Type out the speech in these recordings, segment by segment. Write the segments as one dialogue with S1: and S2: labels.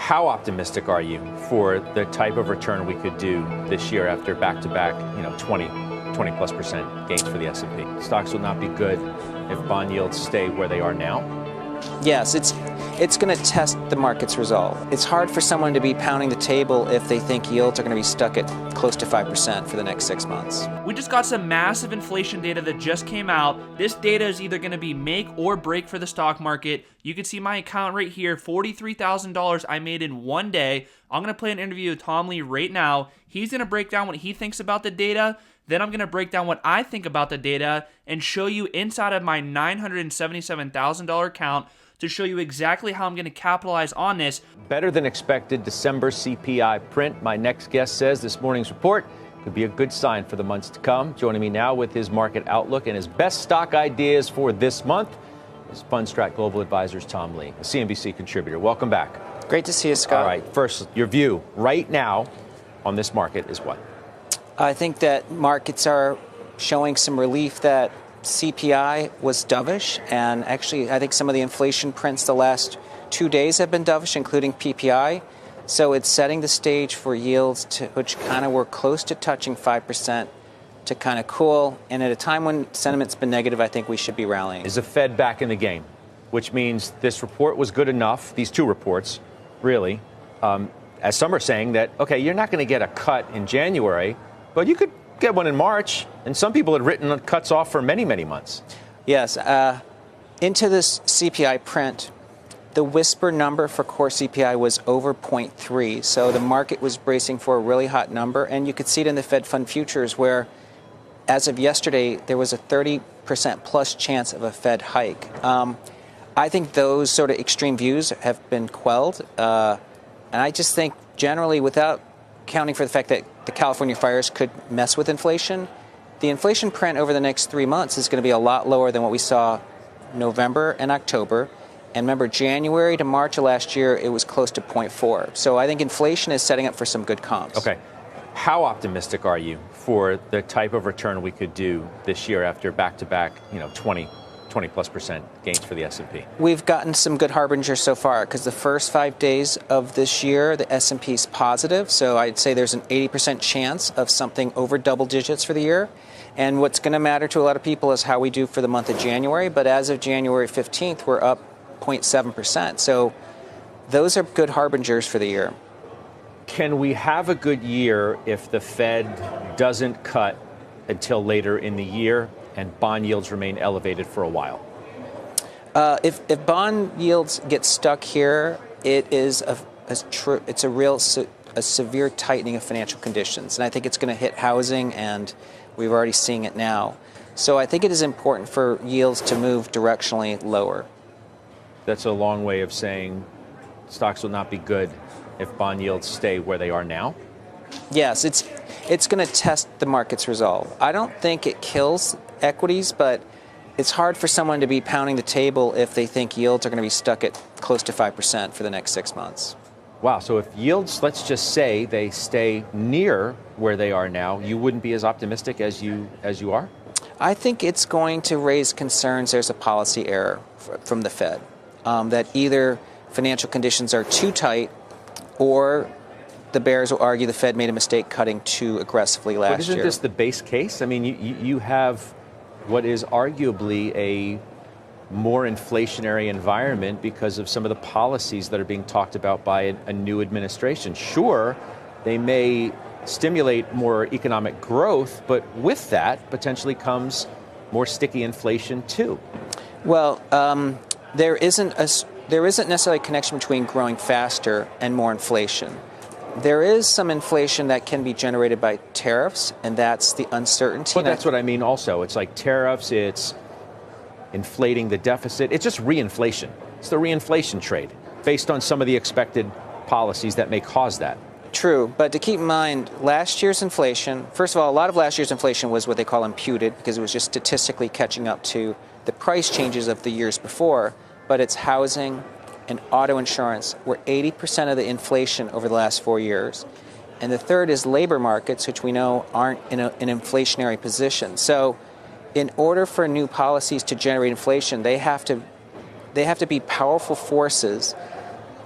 S1: How optimistic are you for the type of return we could do this year after back-to-back, 20+% gains for the S&P? Stocks will not be good if bond yields stay where they are now.
S2: Yes, it's going to test the market's resolve. It's hard for someone to be pounding the table if they think yields are going to be stuck at close to 5% for the next 6 months.
S3: We just got some massive inflation data that just came out. This data is either going to be make or break for the stock market. You can see my account right here, $43,000 I made in one day. I'm going to play an interview with Tom Lee right now. He's going to break down what he thinks about the data. Then I'm going to break down what I think about the data and show you inside of my $977,000 account to show you exactly how I'm going to capitalize on this.
S1: Better than expected December CPI print. My next guest says this morning's report could be a good sign for the months to come. Joining me now with his market outlook and his best stock ideas for this month is Fundstrat Global Advisors Tom Lee, a CNBC contributor. Welcome back.
S2: Great to see you, Scott.
S1: All right, first, your view right now on this market is what?
S2: I think that markets are showing some relief that CPI was dovish, and actually I think some of the inflation prints the last 2 days have been dovish, including PPI. So it's setting the stage for yields which kind of were close to touching 5% to kind of cool. And at a time when sentiment's been negative, I think we should be rallying.
S1: Is the Fed back in the game? Which means this report was good enough, these two reports, really, as some are saying that, okay, you're not going to get a cut in January, but you could get one in March, and some people had written cuts off for many, many months.
S2: Yes. Into this CPI print, the whisper number for core CPI was over 0.3, so the market was bracing for a really hot number, and you could see it in the Fed Fund futures where, as of yesterday, there was a 30% plus chance of a Fed hike. I think those sort of extreme views have been quelled, and I just think generally, without accounting for the fact that the California fires could mess with inflation, the inflation print over the next 3 months is going to be a lot lower than what we saw November and October. And remember, January to March of last year, it was close to 0.4. So I think inflation is setting up for some good comps.
S1: Okay. How optimistic are you for the type of return we could do this year after back-to-back, 20+% gains for the S&P?
S2: We've gotten some good harbingers so far because the first 5 days of this year, the S&P is positive. So I'd say there's an 80% chance of something over double digits for the year. And what's going to matter to a lot of people is how we do for the month of January. But as of January 15th, we're up 0.7%. So those are good harbingers for the year.
S1: Can we have a good year if the Fed doesn't cut until later in the year and bond yields remain elevated for a while?
S2: If bond yields get stuck here, it is a severe tightening of financial conditions, and I think it's going to hit housing, and we're already seeing it now. So I think it is important for yields to move directionally lower.
S1: That's a long way of saying stocks will not be good if bond yields stay where they are now?
S2: Yes, it's going to test the market's resolve. I don't think it kills equities, but it's hard for someone to be pounding the table if they think yields are going to be stuck at close to 5% for the next 6 months.
S1: Wow. So if yields, let's just say they stay near where they are now, you wouldn't be as optimistic as you are?
S2: I think it's going to raise concerns there's a policy error from the Fed, that either financial conditions are too tight or the bears will argue the Fed made a mistake cutting too aggressively last year.
S1: But isn't this the base case? I mean, you have what is arguably a more inflationary environment because of some of the policies that are being talked about by a new administration. Sure, they may stimulate more economic growth, but with that potentially comes more sticky inflation too.
S2: Well, there isn't necessarily a connection between growing faster and more inflation. There is some inflation that can be generated by tariffs, and that's the uncertainty.
S1: But that's what I mean also. It's like tariffs, it's inflating the deficit. It's just reinflation. It's the reinflation trade based on some of the expected policies that may cause that.
S2: True, but to keep in mind, last year's inflation, first of all, a lot of last year's inflation was what they call imputed because it was just statistically catching up to the price changes of the years before, but it's housing and auto insurance were 80% of the inflation over the last 4 years. And the third is labor markets, which we know aren't in an inflationary position. So in order for new policies to generate inflation, they have to be powerful forces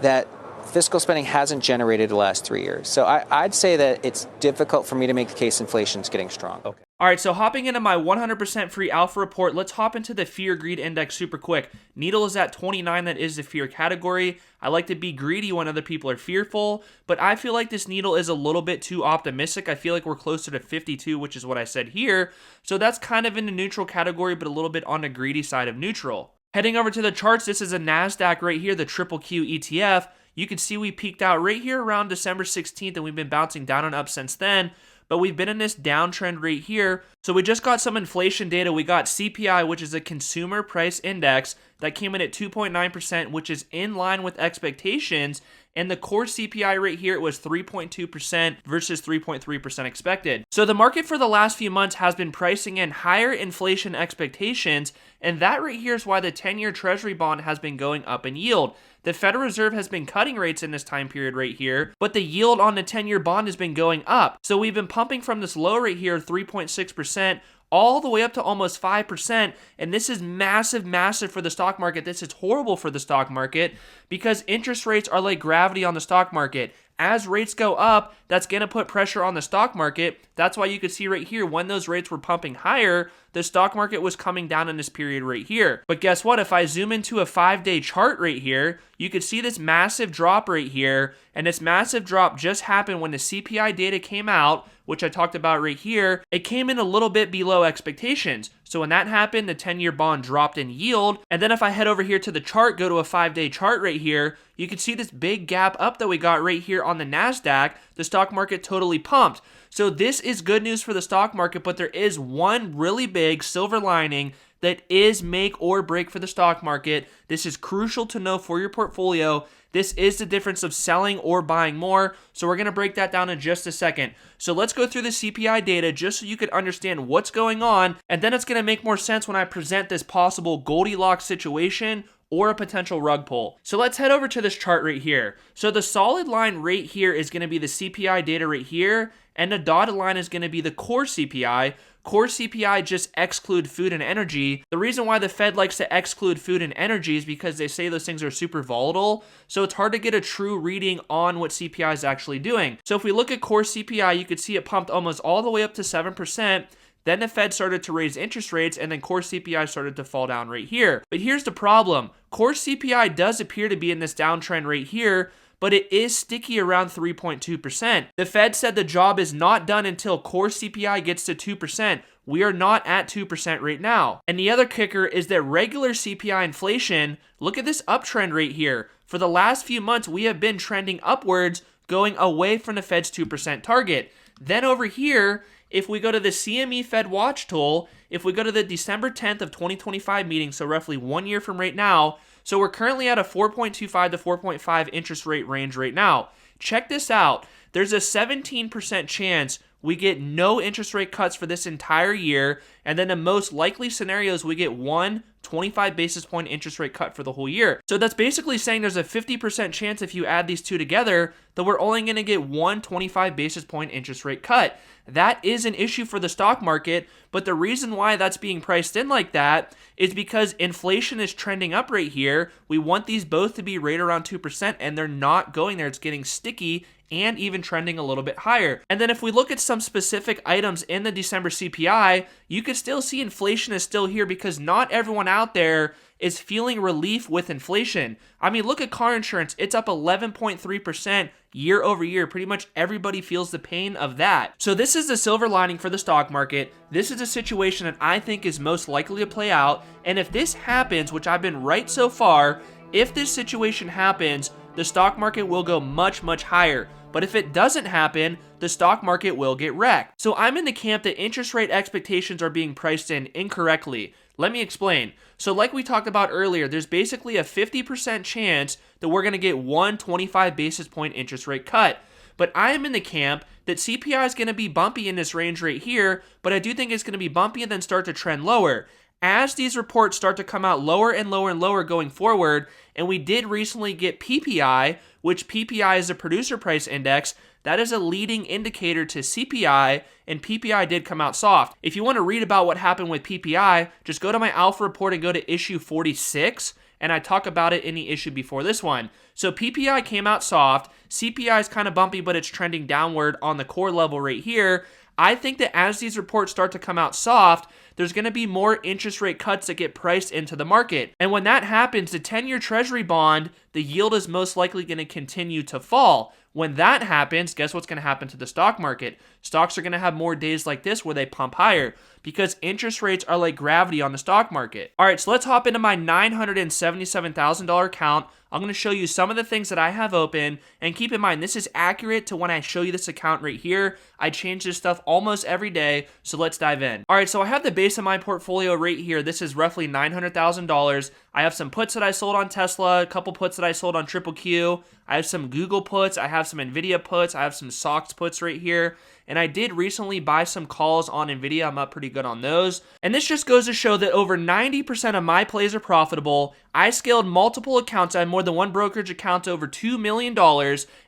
S2: that fiscal spending hasn't generated the last 3 years. So I'd say that it's difficult for me to make the case inflation's getting strong.
S1: Okay.
S3: All right, so hopping into my 100% free alpha report, let's hop into the fear greed index super quick. Needle is at 29, that is the fear category. I like to be greedy when other people are fearful, but I feel like this needle is a little bit too optimistic. I feel like we're closer to 52, which is what I said here. So that's kind of in the neutral category, but a little bit on the greedy side of neutral. Heading over to the charts, this is a NASDAQ right here, the Triple Q ETF. You can see we peaked out right here around December 16th, and we've been bouncing down and up since then. But we've been in this downtrend right here. So we just got some inflation data. We got CPI, which is a consumer price index that came in at 2.9%, which is in line with expectations. And the core CPI right here, it was 3.2% versus 3.3% expected. So the market for the last few months has been pricing in higher inflation expectations. And that right here is why the 10-year Treasury bond has been going up in yield. The Federal Reserve has been cutting rates in this time period right here, but the yield on the 10-year bond has been going up. So we've been pumping from this low right here, 3.6%, all the way up to almost 5%. And this is massive, massive for the stock market. This is horrible for the stock market because interest rates are like gravity on the stock market. As rates go up, that's going to put pressure on the stock market. That's why you could see right here, when those rates were pumping higher, the stock market was coming down in this period right here. But guess what? If I zoom into a 5-day chart right here, you could see this massive drop right here. And this massive drop just happened when the CPI data came out, which I talked about right here. It came in a little bit below expectations. So when that happened, the 10-year bond dropped in yield. And then if I head over here to the chart, go to a 5-day chart right here, you can see this big gap up that we got right here on the NASDAQ. The stock market totally pumped. So this is good news for the stock market, but there is one really big silver lining that is make or break for the stock market. This is crucial to know for your portfolio. This is the difference of selling or buying more. So we're going to break that down in just a second. So let's go through the CPI data just so you can understand what's going on. And then it's going to make more sense when I present this possible Goldilocks situation or a potential rug pull. So let's head over to this chart right here. So the solid line right here is going to be the CPI data right here, and the dotted line is going to be the core CPI. Core CPI just exclude food and energy. The reason why the Fed likes to exclude food and energy is because they say those things are super volatile. So it's hard to get a true reading on what CPI is actually doing. So if we look at core CPI, you could see it pumped almost all the way up to 7%. Then the Fed started to raise interest rates, and then core CPI started to fall down right here. But here's the problem. Core CPI does appear to be in this downtrend right here, but it is sticky around 3.2%. The Fed said the job is not done until core CPI gets to 2%. We are not at 2% right now. And the other kicker is that regular CPI inflation, look at this uptrend right here. For the last few months, we have been trending upwards, going away from the Fed's 2% target. Then over here, if we go to the CME Fed Watch tool, if we go to the December 10th of 2025 meeting, so roughly 1 year from right now, so we're currently at a 4.25 to 4.5 interest rate range right now. Check this out. There's a 17% chance we get no interest rate cuts for this entire year, and then the most likely scenarios we get one 25 basis point interest rate cut for the whole year. So that's basically saying there's a 50% chance if you add these two together that we're only going to get one 25 basis point interest rate cut. That is an issue for the stock market, but the reason why that's being priced in like that is because inflation is trending up right here. We want these both to be right around 2%, and they're not going there. It's getting sticky and even trending a little bit higher. And then if we look at some specific items in the December CPI, you can still see inflation is still here because not everyone out there is feeling relief with inflation. I mean, look at car insurance. It's up 11.3% year over year. Pretty much everybody feels the pain of that. So this is the silver lining for the stock market. This is a situation that I think is most likely to play out. And if this happens, which I've been right so far, if this situation happens, the stock market will go much, much higher. But if it doesn't happen, the stock market will get wrecked. So I'm in the camp that interest rate expectations are being priced in incorrectly. Let me explain. So like we talked about earlier, there's basically a 50% chance that we're going to get one 25 basis point interest rate cut. But I am in the camp that CPI is going to be bumpy in this range right here, but I do think it's going to be bumpy and then start to trend lower. As these reports start to come out lower and lower and lower going forward, and we did recently get PPI, which PPI is a producer price index, that is a leading indicator to CPI, and PPI did come out soft. If you want to read about what happened with PPI, just go to my alpha report and go to issue 46, and I talk about it in the issue before this one. So PPI came out soft, CPI is kind of bumpy, but it's trending downward on the core level right here. I think that as these reports start to come out soft, there's going to be more interest rate cuts that get priced into the market. And when that happens, the 10-year Treasury bond, the yield is most likely going to continue to fall. When that happens, guess what's going to happen to the stock market? Stocks are going to have more days like this where they pump higher because interest rates are like gravity on the stock market. All right, so let's hop into my $977,000 account. I'm going to show you some of the things that I have open, and keep in mind, this is accurate to when I show you this account right here. I change this stuff almost every day, so let's dive in. All right, so I have the base of my portfolio right here. This is roughly $900,000. I have some puts that I sold on Tesla, a couple puts that I sold on Triple Q. I have some Google puts. I have some NVIDIA puts. I have some SOX puts right here. And I did recently buy some calls on NVIDIA. I'm up pretty good on those. And this just goes to show that over 90% of my plays are profitable. I scaled multiple accounts. I have more than one brokerage account to over $2 million.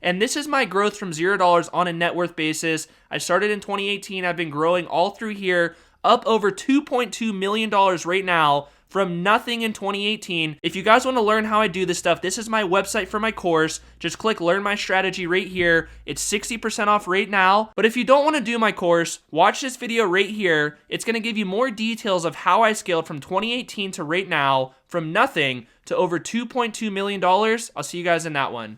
S3: And this is my growth from $0 on a net worth basis. I started in 2018. I've been growing all through here, up over $2.2 million right now, from nothing in 2018. If you guys want to learn how I do this stuff, this is my website for my course. Just click Learn My Strategy right here. It's 60% off right now. But if you don't want to do my course, watch this video right here. It's going to give you more details of how I scaled from 2018 to right now, from nothing to over $2.2 million. I'll see you guys in that one.